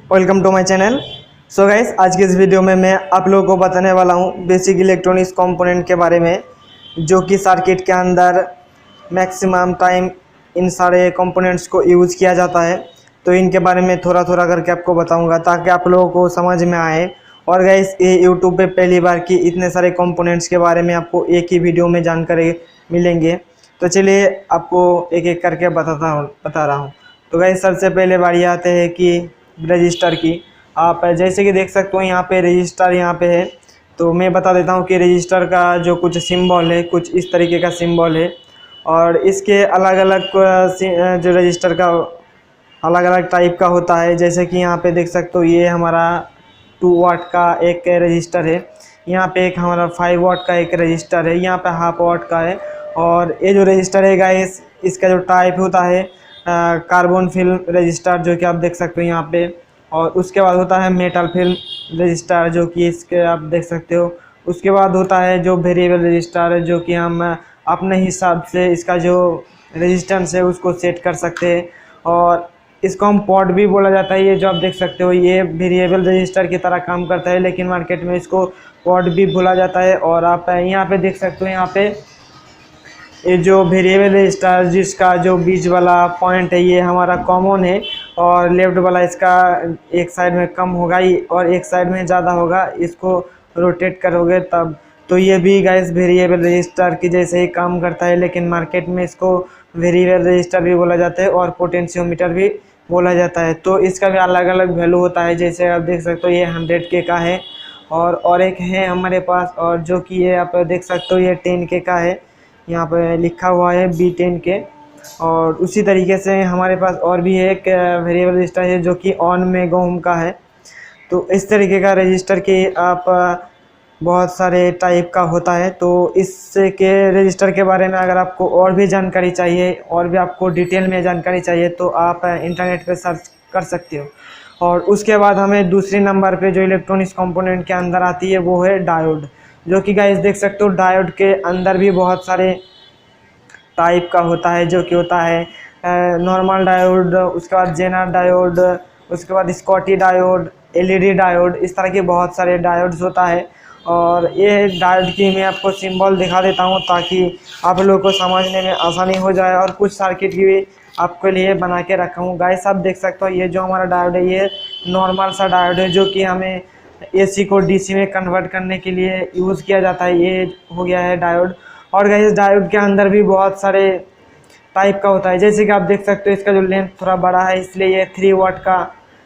Welcome to my channel. So guys, आज के इस वीडियो में मैं आप लोगों को बताने वाला हूँ बेसिक इलेक्ट्रॉनिक्स कंपोनेंट के बारे में, जो कि सर्किट के अंदर मैक्सिमम टाइम इन सारे कंपोनेंट्स को यूज़ किया जाता है। तो इनके बारे में थोड़ा थोड़ा करके आपको बताऊंगा ताकि आप लोगों को समझ में आए। और गाइस, ये यूट्यूब पे पहली बार कि इतने सारे कंपोनेंट्स के बारे में आपको एक ही वीडियो में जानकारी मिलेंगे। तो चलिए आपको एक एक करके बता रहा हूँ। तो गाइस, सबसे पहले बारी आते हैं कि रजिस्टर की। आप जैसे कि देख सकते हो यहाँ पे रजिस्टर यहाँ पे है। तो मैं बता देता हूँ कि रजिस्टर का जो कुछ सिंबल है कुछ इस तरीके का सिंबल है, और इसके अलग अलग जो रजिस्टर का अलग अलग टाइप का होता है। जैसे कि यहाँ पे देख सकते हो ये हमारा 2 वाट का एक रजिस्टर है, यहाँ पे एक हमारा 5 वाट का एक रजिस्टर है, यहाँ पे हाफ वाट का है। और ये जो रजिस्टर है गाइस, इसका जो टाइप होता है कार्बन फिल्म रजिस्टर, जो कि आप देख सकते हो यहाँ पे। और उसके बाद होता है मेटल फिल्म रजिस्टर, जो कि इसके आप देख सकते हो। उसके बाद होता है जो वेरिएबल रजिस्टर, जो कि हम अपने हिसाब से इसका जो रेजिस्टेंस है उसको सेट कर सकते हैं। और इसको हम पॉट भी बोला जाता है। ये जो आप देख सकते हो ये वेरिएबल रजिस्टर की तरह काम करता है, लेकिन मार्केट में इसको पॉट भी बोला जाता है। और आप यहाँ पे देख सकते हो, यहाँ पे ये जो वेरिएबल रजिस्टर जिसका जो बीच वाला पॉइंट है ये हमारा कॉमन है, और लेफ्ट वाला इसका एक साइड में कम होगा ही और एक साइड में ज़्यादा होगा। इसको रोटेट करोगे तब तो ये भी गाइस वेरिएबल रजिस्टर की जैसे ही काम करता है, लेकिन मार्केट में इसको वेरिएबल रजिस्टर भी बोला जाता है और पोटेंशियोमीटर भी बोला जाता है। तो इसका भी अलग अलग वैल्यू होता है। जैसे आप देख सकते हो ये 100 के का है, और एक है हमारे पास, और जो कि ये आप देख सकते हो ये 10 के का है, यहाँ पे लिखा हुआ है B10 के। और उसी तरीके से हमारे पास और भी एक वेरिएबल रजिस्टर है जो कि ऑन में ओम का है। तो इस तरीके का रजिस्टर के आप बहुत सारे टाइप का होता है। तो इससे के रजिस्टर के बारे में अगर आपको और भी जानकारी चाहिए और भी आपको डिटेल में जानकारी चाहिए तो आप इंटरनेट पे सर्च कर सकते हो। और उसके बाद हमें दूसरे नंबर पे जो इलेक्ट्रॉनिक्स कंपोनेंट के अंदर आती है वो है डायोड, जो कि गाइस देख सकते हो डायोड के अंदर भी बहुत सारे टाइप का होता है। जो कि होता है नॉर्मल डायोड, उसके बाद जेनर डायोड, उसके बाद स्कॉटी डायोड, एलईडी डायोड, इस तरह के बहुत सारे डायोड्स होता है। और ये डायोड की मैं आपको सिंबल दिखा देता हूँ ताकि आप लोगों को समझने में आसानी हो जाए। और कुछ सर्किट की भी आपके लिए बना के रखा हूँ। गाइस आप देख सकते हो ये जो हमारा डायोड है ये नॉर्मल सा डायोड है, जो कि हमें एसी को डीसी में कन्वर्ट करने के लिए यूज़ किया जाता है। ये हो गया है डायोड। और गाइस डायोड के अंदर भी बहुत सारे टाइप का होता है। जैसे कि आप देख सकते हो इसका जो लेंथ थोड़ा बड़ा है इसलिए ये 3 वाट का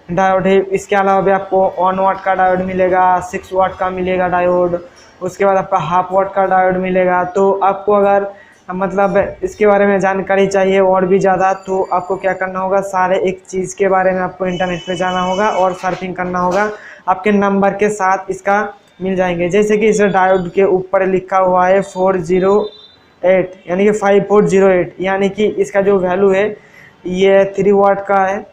डायोड है। इसके अलावा भी आपको 1 वाट का डायोड मिलेगा, 6 वाट का मिलेगा डायोड, उसके बाद आपका हाफ वाट का डायोड मिलेगा। तो आपको अगर मतलब इसके बारे में जानकारी चाहिए और भी ज़्यादा तो आपको क्या करना होगा, सारे एक चीज़ के बारे में आपको इंटरनेट पे जाना होगा और सर्फिंग करना होगा। आपके नंबर के साथ इसका मिल जाएंगे। जैसे कि इस डायोड के ऊपर लिखा हुआ है 408 यानी कि 5408, यानी कि इसका जो वैल्यू है ये 3 वाट का है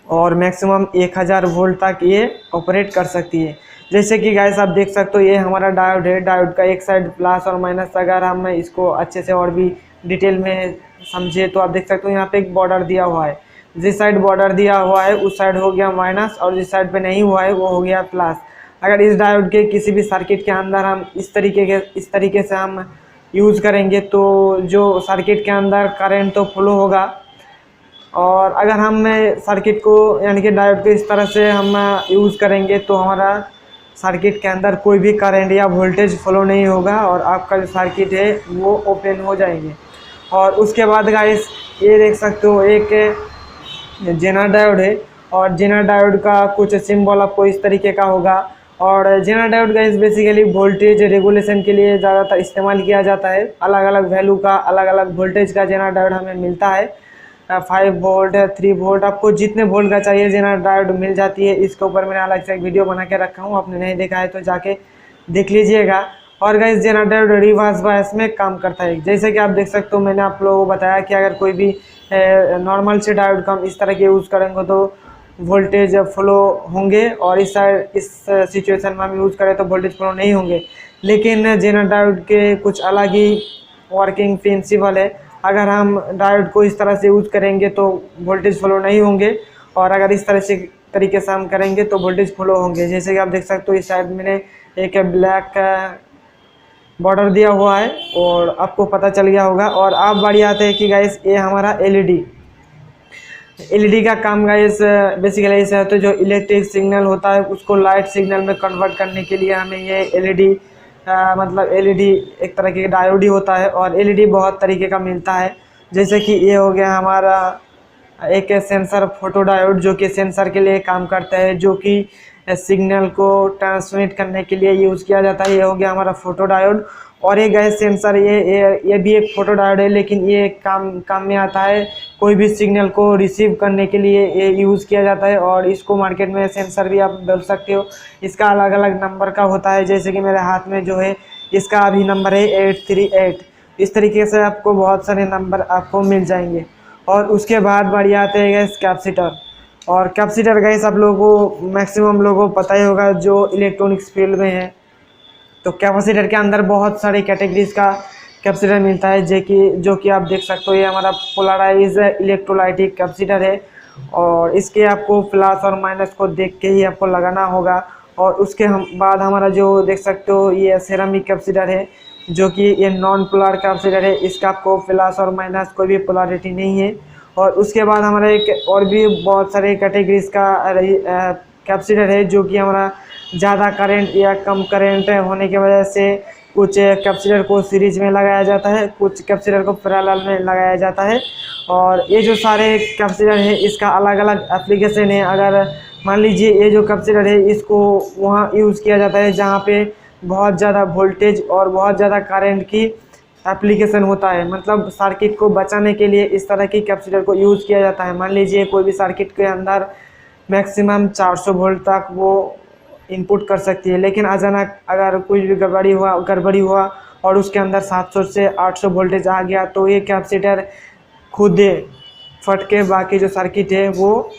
और मैक्सिमम 1000 वोल्ट तक ये ऑपरेट कर सकती है। जैसे कि गाइस आप देख सकते हो ये हमारा डायोड है। डायोड का एक साइड प्लस और माइनस, अगर हम इसको अच्छे से और भी डिटेल में समझे तो आप देख सकते हो यहाँ पे एक बॉर्डर दिया हुआ है। जिस साइड बॉर्डर दिया हुआ है उस साइड हो गया माइनस, और जिस साइड पे नहीं हुआ है वो हो गया प्लस। अगर इस डायोड के किसी भी सर्किट के अंदर हम इस तरीके से हम यूज़ करेंगे तो जो सर्किट के अंदर करंट तो फ्लो होगा, और अगर हम सर्किट को यानी कि डायोड को इस तरह से हम यूज़ करेंगे तो हमारा सर्किट के अंदर कोई भी करंट या वोल्टेज फ्लो नहीं होगा और आपका जो सर्किट है वो ओपन हो जाएंगे। और उसके बाद गाइस ये देख सकते हो एक जेनर डायोड है, और जेनर डायोड का कुछ सिंबल आपको इस तरीके का होगा। और zener diode guys basically voltage regulation के लिए ज़्यादातर इस्तेमाल किया जाता है। अलग अलग वैल्यू का अलग अलग वोल्टेज का जेनर डायोड हमें मिलता है। 5 वोल्ट, 3 वोल्ट, आपको जितने वोल्ट का चाहिए जेनर डायोड मिल जाती है। इसके ऊपर मैंने अलग से एक वीडियो बना के रखा हूँ, आपने नहीं देखा है तो जाके देख लीजिएगा। और guys zener diode reverse bias में काम करता है। जैसे कि आप देख सकते हो मैंने आप लोगों को बताया कि अगर कोई भी नॉर्मल से डायोड का हम इस तरह के यूज़ करेंगे तो वोल्टेज फ्लो होंगे, और इस सिचुएशन में हम यूज़ करें तो वोल्टेज फ्लो नहीं होंगे। लेकिन जेनर डायोड के कुछ अलग ही वर्किंग प्रिंसिपल है। अगर हम डायोड को इस तरह से यूज़ करेंगे तो वोल्टेज फ्लो नहीं होंगे, और अगर इस तरह से तरीके से हम करेंगे तो वोल्टेज फ्लो होंगे। जैसे कि आप देख सकते हो इस साइड मैंने एक ब्लैक बॉर्डर दिया हुआ है और आपको पता चल गया होगा। और आप बारी आते हैं कि गाइस ये हमारा एलईडी का काम गाइस बेसिकली ऐसा होता है, जो इलेक्ट्रिक सिग्नल होता है उसको लाइट सिग्नल में कन्वर्ट करने के लिए हमें ये एलईडी मतलब एलईडी एक तरह की डायोड ही होता है। और एलईडी बहुत तरीके का मिलता है, जैसे कि ये हो गया हमारा एक सेंसर फोटो डायोड, जो कि सेंसर के लिए काम करता है, जो कि सिग्नल को ट्रांसमिट करने के लिए यूज़ किया जाता है। ये हो गया हमारा फोटो डायोड। और ये गैस सेंसर ये भी एक फोटो डायोड है, लेकिन ये काम में आता है कोई भी सिग्नल को रिसीव करने के लिए ये यूज़ किया जाता है। और इसको मार्केट में सेंसर भी आप बोल सकते हो। इसका अलग अलग नंबर का होता है, जैसे कि मेरे हाथ में जो है इसका अभी नंबर है 838। इस तरीके से आपको बहुत सारे नंबर आपको मिल जाएंगे। और उसके बाद बढ़िया आते हैं गैस कैपेसिटर। और कैपेसिटर गैस आप लोगों को मैक्सिमम लोगों को पता ही होगा जो इलेक्ट्रॉनिक्स फील्ड में है। तो कैपेसिटर के अंदर बहुत सारे कैटेगरीज का कैपेसिटर मिलता है, जो कि आप देख सकते हो ये हमारा पोलराइज इलेक्ट्रोलाइटिक कैपेसिटर है। और इसके आपको प्लस और माइनस को देख के ही आपको लगाना होगा। और उसके बाद हमारा जो देख सकते हो ये सेरामिक कैपेसिटर है, जो कि ये नॉन पोलर कैपेसिटर है। इसका आपको प्लस और माइनस कोई भी पोलरिटी नहीं है। और उसके बाद हमारा एक और भी बहुत सारे कैटेगरीज का कैपेसिटर है, जो कि हमारा ज़्यादा करंट या कम करंट होने की वजह से कुछ कैपेसिटर को सीरीज में लगाया जाता है, कुछ कैपेसिटर को पैरेलल में लगाया जाता है। और ये जो सारे कैपेसिटर है इसका अलग अलग एप्लीकेशन है। अगर मान लीजिए ये जो कैपेसिटर है इसको वहाँ यूज़ किया जाता है जहाँ पे बहुत ज़्यादा वोल्टेज और बहुत ज़्यादा करंट की एप्लीकेशन होता है, मतलब सर्किट को बचाने के लिए इस तरह की कैपेसिटर को यूज़ किया जाता है। मान लीजिए कोई भी सर्किट के अंदर मैक्सिमम 400 वोल्ट तक वो इनपुट कर सकती है, लेकिन अचानक अगर कुछ भी गड़बड़ी हुआ और उसके अंदर 700 से 800 वोल्टेज आ गया, तो ये कैपेसिटर खुद फट के बाकी जो सर्किट है वो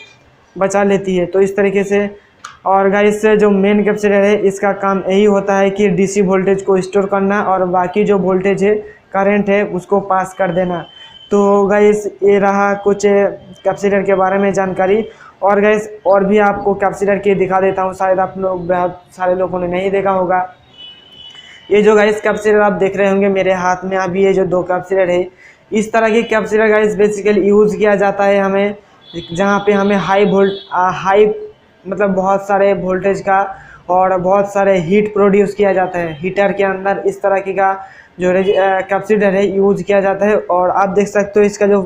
बचा लेती है। तो इस तरीके से। और गाइस जो मेन कैपेसिटर है इसका काम यही होता है कि डीसी वोल्टेज को स्टोर करना और बाकी जो वोल्टेज है करंट है उसको पास कर देना। तो गाइस ये रहा कुछ कैपेसिटर के बारे में जानकारी। और गाइस और भी आपको कैपेसिटर के दिखा देता हूँ, शायद आप लोग बहुत सारे लोगों ने नहीं देखा होगा। ये जो गाइस कैपेसिटर आप देख रहे होंगे मेरे हाथ में अभी, ये जो 2 कैपेसिटर है, इस तरह की कैपेसिटर गाइस बेसिकली यूज़ किया जाता है हमें, जहाँ पे हमें हाई मतलब बहुत सारे वोल्टेज का और बहुत सारे हीट प्रोड्यूस किया जाता है। हीटर के अंदर इस तरह की का जो कैपेसिटर है यूज़ किया जाता है। और आप देख सकते हो इसका जो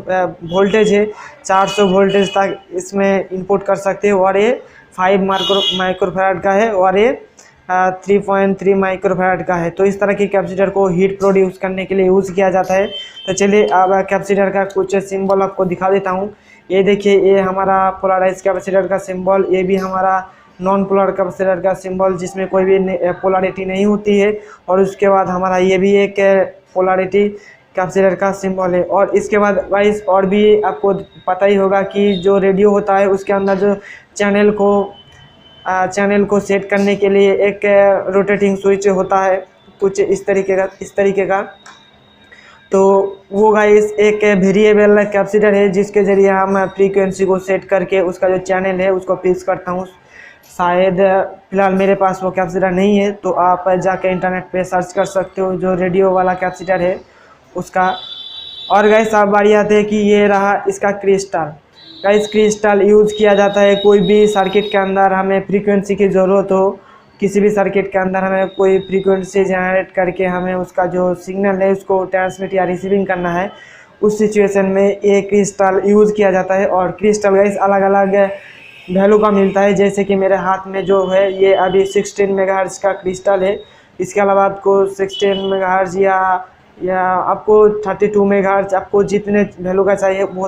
वोल्टेज है 400 वोल्टेज तक इसमें इनपुट कर सकते हो। और ये 5 माइक्रोफैराड का है और ये 3.3 माइक्रोफैराड का है। तो इस तरह की कैपेसिटर को हीट प्रोड्यूस करने के लिए यूज़ किया जाता है। तो चलिए अब कैपेसिटर का कुछ सिंबल आपको दिखा देता हूँ। ये देखिए ये हमारा पोलराइज कैपेसिटर का सिंबल, ये भी हमारा नॉन पोलर कैपेसिटर का सिंबल जिसमें कोई भी पोलरिटी नहीं होती है। और उसके बाद हमारा ये भी एक पोलरिटी कैपेसिटर का सिंबल है। और इसके बाद वाइस और भी आपको पता ही होगा कि जो रेडियो होता है उसके अंदर जो चैनल को सेट करने के लिए एक रोटेटिंग स्विच होता है, कुछ इस तरीके का। तो वो गाइस एक वेरिएबल कैपेसिटर है जिसके ज़रिए हम फ्रीक्वेंसी को सेट करके उसका जो चैनल है उसको फिक्स करता हूँ। शायद फ़िलहाल मेरे पास वो कैपेसिटर नहीं है, तो आप जाके इंटरनेट पे सर्च कर सकते हो जो रेडियो वाला कैपेसिटर है उसका। और गाइस अब बारी आते हैं कि ये रहा इसका क्रिस्टल। गाइस क्रिस्टल यूज़ किया जाता है कोई भी सर्किट के अंदर हमें फ्रीक्वेंसी की ज़रूरत हो, किसी भी सर्किट के अंदर हमें कोई फ्रीक्वेंसी जनरेट करके हमें उसका जो सिग्नल है उसको ट्रांसमिट या रिसीविंग करना है, उस सिचुएशन में ये क्रिस्टल यूज़ किया जाता है। और क्रिस्टल गाइस अलग अलग वैल्यू का मिलता है, जैसे कि मेरे हाथ में जो है ये अभी 16 मेगाहर्ट्ज़ का क्रिस्टल है। इसके अलावा आपको 16 मेगाहर्ट्ज़ या आपको 32 मेगाहर्ट्ज़ आपको जितने वैल्यू का चाहिए वो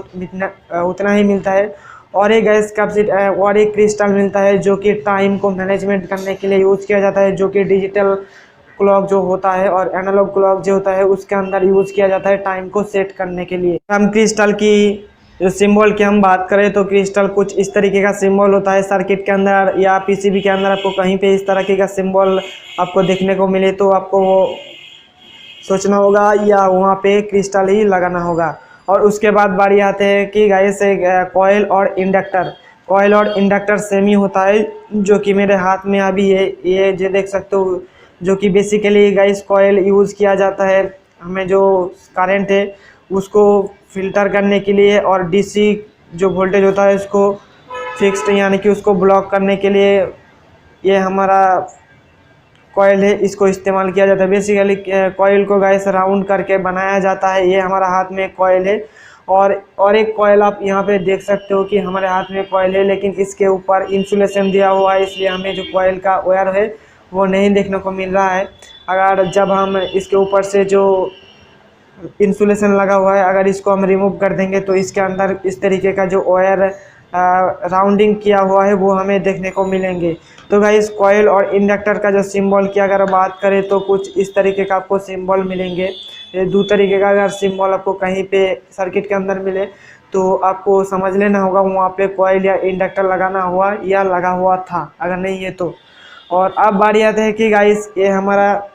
उतना ही मिलता है। और एक गैस कैपेसिटर और एक क्रिस्टल मिलता है जो कि टाइम को मैनेजमेंट करने के लिए यूज़ किया जाता है, जो कि डिजिटल क्लॉक जो होता है और एनालॉग क्लॉक जो होता है उसके अंदर यूज़ किया जाता है टाइम को सेट करने के लिए। हम क्रिस्टल की जो सिंबल की हम बात करें तो क्रिस्टल कुछ इस तरीके का सिंबल होता है सर्किट के अंदर या पीसीबी के अंदर। आपको कहीं पे इस तरीके का सिंबल आपको देखने को मिले तो आपको वो सोचना होगा या वहाँ पे क्रिस्टल ही लगाना होगा। और उसके बाद बारी आते हैं कि गाइस कॉइल और इंडक्टर। कॉयल और इंडक्टर सेम ही होता है, जो कि मेरे हाथ में अभी है, ये जो देख सकते हो, जो कि बेसिकली गाइस कॉयल यूज़ किया जाता है हमें जो करंट है उसको फिल्टर करने के लिए, और डीसी जो वोल्टेज होता है उसको फिक्स्ड यानी कि उसको ब्लॉक करने के लिए ये हमारा कॉयल है, इसको इस्तेमाल किया जाता है। बेसिकली कॉयल को गाइस राउंड करके बनाया जाता है। ये हमारा हाथ में कॉयल है, और एक कॉयल आप यहाँ पे देख सकते हो कि हमारे हाथ में कॉयल है, लेकिन इसके ऊपर इंसुलेशन दिया हुआ है, इसलिए हमें जो कॉयल का वायर है वो नहीं देखने को मिल रहा है। अगर जब हम इसके ऊपर से जो इंसुलेशन लगा हुआ है अगर इसको हम रिमूव कर देंगे तो इसके अंदर इस तरीके का जो वायर राउंडिंग किया हुआ है वो हमें देखने को मिलेंगे। तो गाइस कॉयल और इंडक्टर का जो सिंबल की अगर बात करें तो कुछ इस तरीके का आपको सिंबल मिलेंगे। ये दो तरीके का अगर सिंबल आपको कहीं पे सर्किट के अंदर मिले तो आपको समझ लेना होगा वहाँ पे कॉयल या इंडक्टर लगाना हुआ या लगा हुआ था, अगर नहीं है तो। और अब बारी आते हैं कि गाइस ये हमारा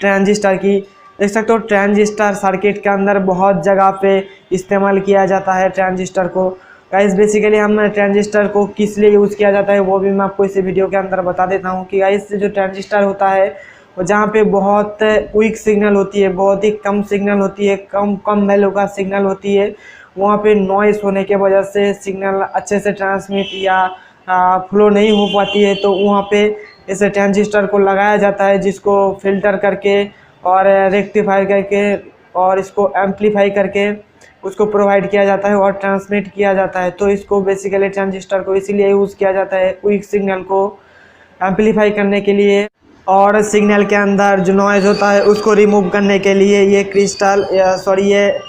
ट्रांजिस्टर की, देख सकते हो ट्रांजिस्टर सर्किट के अंदर बहुत जगह पे इस्तेमाल किया जाता है ट्रांजिस्टर को। गाइस बेसिकली हम ट्रांजिस्टर को किस लिए यूज़ किया जाता है वो भी मैं आपको इस वीडियो के अंदर बता देता हूँ कि गाइस जो ट्रांजिस्टर होता है वो जहाँ पे बहुत वीक सिग्नल होती है, बहुत ही कम सिग्नल होती है, कम वैल्यू का सिग्नल होती है, वहाँ पे नॉइस होने के वजह से सिग्नल अच्छे से ट्रांसमिट या फ्लो नहीं हो पाती है, तो वहाँ पे इस ट्रांजिस्टर को लगाया जाता है जिसको फिल्टर करके और रेक्टिफाई करके और इसको एम्पलीफाई करके उसको प्रोवाइड किया जाता है और ट्रांसमिट किया जाता है। तो इसको बेसिकली ट्रांजिस्टर को इसीलिए यूज़ किया जाता है वीक सिग्नल को एम्पलीफाई करने के लिए, और सिग्नल के अंदर जो नॉइज़ होता है उसको रिमूव करने के लिए ये ये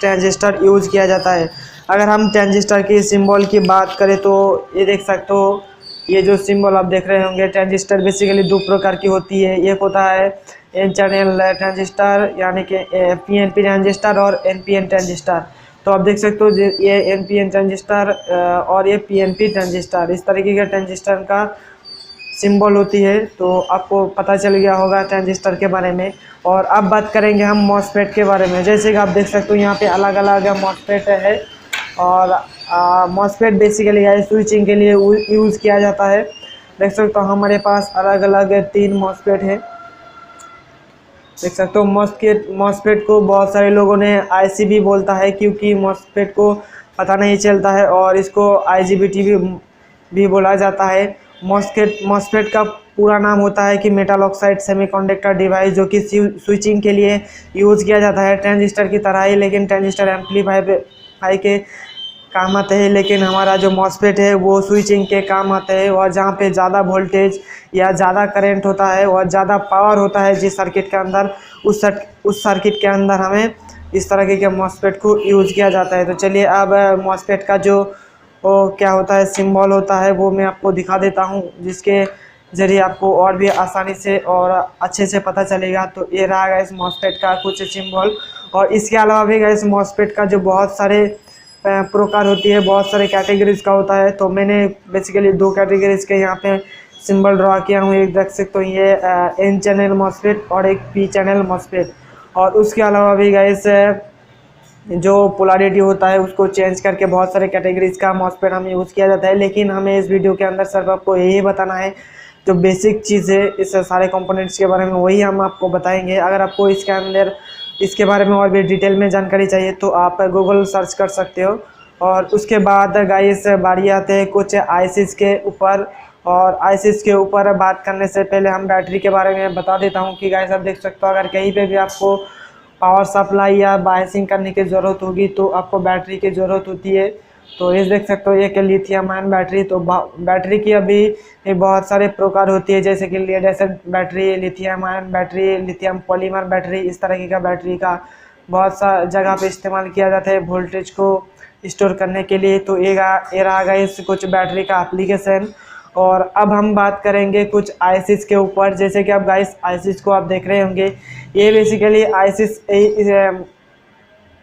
ट्रांजिस्टर यूज़ किया जाता है। अगर हम ट्रांजिस्टर की सिंबल की बात करें तो ये देख सकते हो, ये जो सिंबल आप देख रहे होंगे, ट्रांजिस्टर बेसिकली दो प्रकार की होती है। एक होता है एन चैनल ट्रांजिस्टर यानी कि पीएनपी ट्रांजिस्टर और एनपीएन ट्रांजिस्टर। तो आप देख सकते हो ये एनपीएन ट्रांजिस्टर और ये पीएनपी ट्रांजिस्टर, इस तरीके के ट्रांजिस्टर का सिंबल होती है। तो आपको पता चल गया होगा ट्रांजिस्टर के बारे में। और अब बात करेंगे हम मॉसफेट के बारे में। जैसे कि आप देख सकते हो यहाँ पे अलग अलग मॉसफेट है, और मॉसफेट बेसिकली है स्विचिंग के लिए यूज़ किया जाता है। देख सकते हो हमारे पास अलग अलग 3 मॉसफेट है, देख सकते हो। मॉसफेट को बहुत सारे लोगों ने आईसी भी बोलता है क्योंकि मॉसफेट को पता नहीं चलता है, और इसको आईजीबीटी भी बोला जाता है। मॉसफेट का पूरा नाम होता है कि मेटल ऑक्साइड सेमीकंडक्टर डिवाइस, जो कि स्विचिंग के लिए यूज़ किया जाता है ट्रांजिस्टर की तरह ही, लेकिन ट्रांजिस्टर एम्पलीफाई के काम आते हैं, लेकिन हमारा जो मॉसफेट है वो स्विचिंग के काम आते हैं। और जहाँ पे ज़्यादा वोल्टेज या ज़्यादा करंट होता है और ज़्यादा पावर होता है जिस सर्किट के अंदर, उस सर्किट के अंदर हमें इस तरह के मॉसफेट को यूज़ किया जाता है। तो चलिए अब मॉसफेट का जो क्या होता है सिंबल होता है वो मैं आपको दिखा देता हूँ, जिसके ज़रिए आपको और भी आसानी से और अच्छे से पता चलेगा। तो ये रहा गाइस मॉसफेट का कुछ सिंबल। और इसके अलावा भी गाइस मॉसफेट का जो बहुत सारे प्रकार होती है, बहुत सारे कैटेगरीज का होता है। तो मैंने बेसिकली 2 कैटेगरीज के यहाँ पे सिंबल ड्रा किया हूँ। एक देख सकते हो ये एन चैनल मॉसफेट और एक पी चैनल मॉसफेट। और उसके अलावा भी गाइस जो पोलैरिटी होता है उसको चेंज करके बहुत सारे कैटेगरीज का मॉसफेट हमें यूज़ किया जाता है, लेकिन हमें इस वीडियो के अंदर सिर्फ आपको यही बताना है जो बेसिक चीज़ है इस सारे कंपोनेंट्स के बारे में, वही हम आपको बताएंगे। अगर आपको इसके अंदर इसके बारे में और भी डिटेल में जानकारी चाहिए तो आप गूगल सर्च कर सकते हो। और उसके बाद गाइस बारी आते हैं कुछ आईसीज के ऊपर। और आईसीज के ऊपर बात करने से पहले हम बैटरी के बारे में बता देता हूँ कि गाइस आप देख सकते हो अगर कहीं पे भी आपको पावर सप्लाई या बायसिंग करने की ज़रूरत होगी तो आपको बैटरी की ज़रूरत होती है। तो ये देख सकते हो एक लिथियम आयन बैटरी। तो बैटरी की अभी बहुत सारे प्रकार होती है, जैसे कि lead acid battery, lithium ion battery, lithium polymer battery, इस तरह का बैटरी का बहुत सा जगह पे इस्तेमाल किया जाता है वोल्टेज को स्टोर करने के लिए। तो ये रहा गाइस कुछ बैटरी का एप्लीकेशन। और अब हम बात करेंगे कुछ आईसीज के ऊपर। जैसे कि आप गाइस आईसीज को आप देख रहे होंगे, ये बेसिकली आईसीज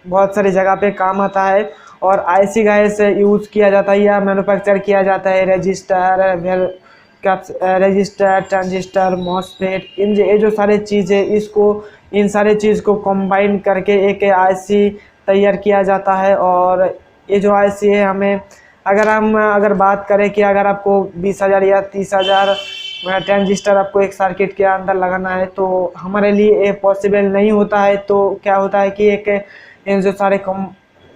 बहुत सारी जगह पे काम आता है। और आईसी गाइस यूज़ किया जाता है या मैन्युफैक्चर किया जाता है रजिस्टर, ट्रांजिस्टर, मॉसफेट, ये जो सारे चीज़ें इन सारे चीज़ को कंबाइन करके एक आईसी तैयार किया जाता है। और ये जो आईसी है हमें अगर बात करें कि अगर आपको 20,000 या 30,000 ट्रांजिस्टर आपको एक सर्किट के अंदर लगाना है तो हमारे लिए ये पॉसिबल नहीं होता है। तो क्या होता है कि एक इन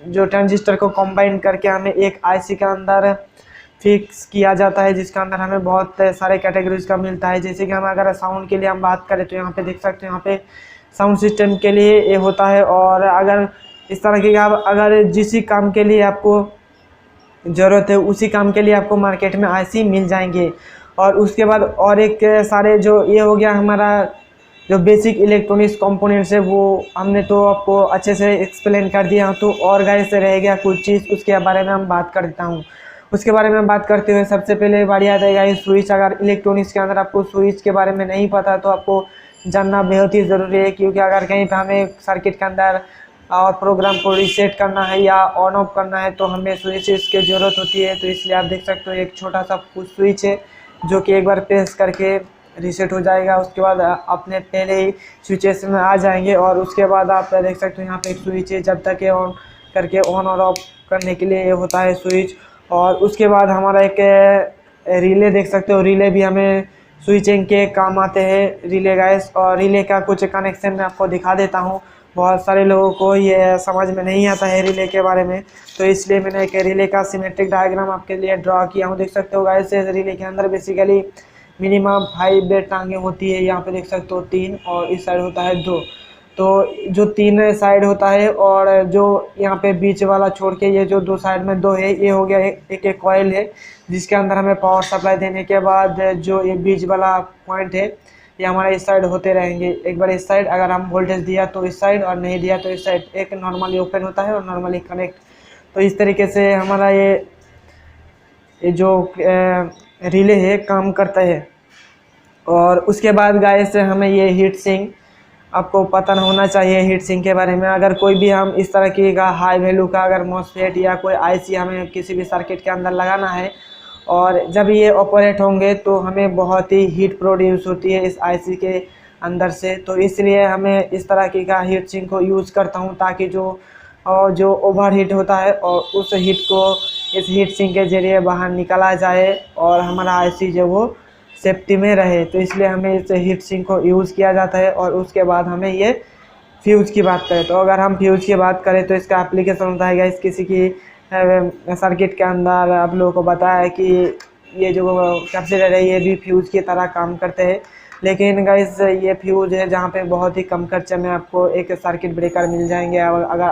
जो ट्रांजिस्टर को कंबाइन करके हमें एक आईसी के अंदर फिक्स किया जाता है, जिसके अंदर हमें बहुत सारे कैटेगरीज का मिलता है। जैसे कि हम अगर साउंड के लिए हम बात करें तो यहाँ पे देख सकते हो, यहाँ पे साउंड सिस्टम के लिए ये होता है। और अगर इस तरह की अगर जिस काम के लिए आपको ज़रूरत है उसी काम के लिए आपको मार्केट में आईसी मिल जाएंगे। और उसके बाद और एक सारे जो ये हो गया हमारा जो बेसिक इलेक्ट्रॉनिक्स कंपोनेंट्स है वो हमने तो आपको अच्छे से एक्सप्लेन कर दिया। तो और गाइस रह गया कुछ चीज़, उसके बारे में हम बात करता हूँ। उसके बारे में बात करते हुए सबसे पहले बारी आ जाएगा ये स्विच। अगर इलेक्ट्रॉनिक्स के अंदर आपको स्विच के बारे में नहीं पता तो आपको जानना बेहद ही ज़रूरी है, क्योंकि अगर कहीं पर हमें सर्किट के अंदर और प्रोग्राम को रीसेट करना है या ऑन ऑफ करना है तो हमें स्विचेस की ज़रूरत होती है। तो इसलिए आप देख सकते हो एक छोटा सा स्विच है जो कि एक बार प्रेस करके रीसेट हो जाएगा। उसके बाद अपने पहले ही स्विचेस में आ जाएंगे। और उसके बाद आप देख सकते हो यहाँ पे एक स्विच है, जब तक ये ऑन करके ऑन और ऑफ करने के लिए ये होता है स्विच। और उसके बाद हमारा एक रिले देख सकते हो, रिले भी हमें स्विचिंग के काम आते हैं रिले गाइस। और रिले का कुछ कनेक्शन मैं आपको दिखा देता हूँ, बहुत सारे लोगों को ये समझ में नहीं आता है रिले के बारे में, तो इसलिए मैंने एक रिले का सिमेट्रिक डायग्राम आपके लिए ड्रा किया हूँ। देख सकते हो गाइस रिले के अंदर बेसिकली मिनिमम 5 टांगे होती है, यहाँ पे देख सकते हो 3 और इस साइड होता है 2। तो जो 3 साइड होता है और जो यहाँ पे बीच वाला छोड़ के ये जो 2 साइड में 2 है, ये हो गया एक कॉइल है जिसके अंदर हमें पावर सप्लाई देने के बाद जो ये बीच वाला पॉइंट है ये हमारे इस साइड होते रहेंगे। एक बार इस साइड अगर हम वोल्टेज दिया तो इस साइड और नहीं दिया तो इस साइड, एक नॉर्मली ओपन होता है और नॉर्मली कनेक्ट। तो इस तरीके से हमारा ये जो रिले है काम करता है। और उसके बाद गाइस हमें ये हीट सिंक आपको पता होना चाहिए हीट सिंक के बारे में। अगर कोई भी हम इस तरह की का हाई वैल्यू का अगर मॉसफेट या कोई आईसी हमें किसी भी सर्किट के अंदर लगाना है और जब ये ऑपरेट होंगे तो हमें बहुत ही हीट प्रोड्यूस होती है इस आईसी के अंदर से। तो इसलिए हमें इस तरह की का हीट सिंक को यूज़ करता हूँ ताकि जो ओवर हीट होता है और उस हीट को इस हीट सिंक के जरिए बाहर निकाला जाए और हमारा आईसी जो वो सेफ्टी में रहे। तो इसलिए हमें इस हीट सिंक को यूज़ किया जाता है। और उसके बाद हमें ये फ्यूज़ की बात करें तो अगर हम फ्यूज़ की बात करें तो इसका एप्लीकेशन होता है गाइस किसी की सर्किट के अंदर। आप लोगों को बताया कि ये जो कैपेसिटर है ये भी फ्यूज़ की तरह काम करते हैं, लेकिन गाइस ये फ्यूज़ है जहाँ पे बहुत ही कम खर्चे में आपको एक सर्किट ब्रेकर मिल जाएंगे। और अगर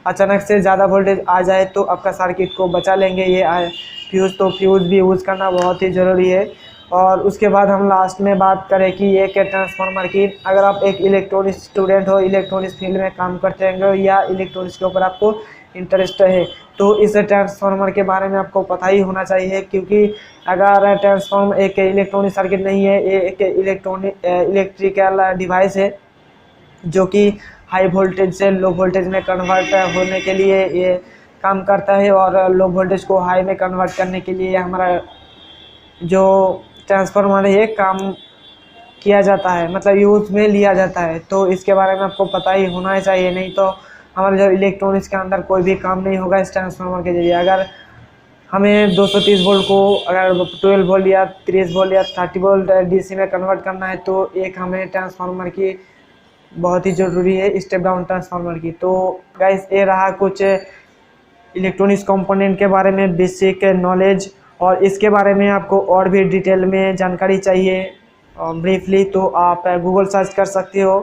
अचानक से ज़्यादा वोल्टेज आ जाए तो आपका सर्किट को बचा लेंगे ये फ्यूज़। तो फ्यूज़ भी यूज़ करना बहुत ही ज़रूरी है। और उसके बाद हम लास्ट में बात करें कि ये क्या ट्रांसफार्मर की, अगर आप एक इलेक्ट्रॉनिक्स स्टूडेंट हो, इलेक्ट्रॉनिक्स फील्ड में काम करते हैं या इलेक्ट्रॉनिक्स के ऊपर आपको इंटरेस्ट है तो इस ट्रांसफार्मर के बारे में आपको पता ही होना चाहिए। क्योंकि अगर ट्रांसफार्मर एक इलेक्ट्रॉनिक सर्किट नहीं है, ये एक इलेक्ट्रिकल डिवाइस है जो कि हाई वोल्टेज से लो वोल्टेज में कन्वर्ट होने के लिए ये काम करता है। और लो वोल्टेज को हाई में कन्वर्ट करने के लिए हमारा जो ट्रांसफार्मर है काम किया जाता है, मतलब यूज़ में लिया जाता है। तो इसके बारे में आपको पता ही होना चाहिए, नहीं तो हमारे जो इलेक्ट्रॉनिक्स के अंदर कोई भी काम नहीं होगा इस ट्रांसफार्मर के जरिए। अगर हमें 230 वोल्ट को अगर 12 वोल्ट या 30 वोल्ट या 30 वोल्ट डीसी में कन्वर्ट करना है तो एक हमें ट्रांसफार्मर की बहुत ही ज़रूरी है, स्टेप डाउन ट्रांसफार्मर की। तो गाइस ये रहा कुछ इलेक्ट्रॉनिक्स कंपोनेंट के बारे में बेसिक नॉलेज। और इसके बारे में आपको और भी डिटेल में जानकारी चाहिए ब्रीफली तो आप गूगल सर्च कर सकते हो।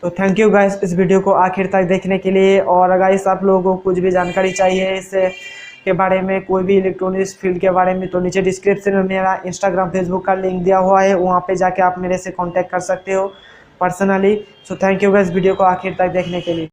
तो थैंक यू गाइस इस वीडियो को आखिर तक देखने के लिए। और गाइस आप लोगों को कुछ भी जानकारी चाहिए इस के बारे में, कोई भी इलेक्ट्रॉनिक्स फील्ड के बारे में, तो नीचे डिस्क्रिप्शन में मेरा इंस्टाग्राम फेसबुक का लिंक दिया हुआ है, वहाँ पे जाके आप मेरे से कांटेक्ट कर सकते हो personally. So thank you guys video को आखिर तक देखने के लिए।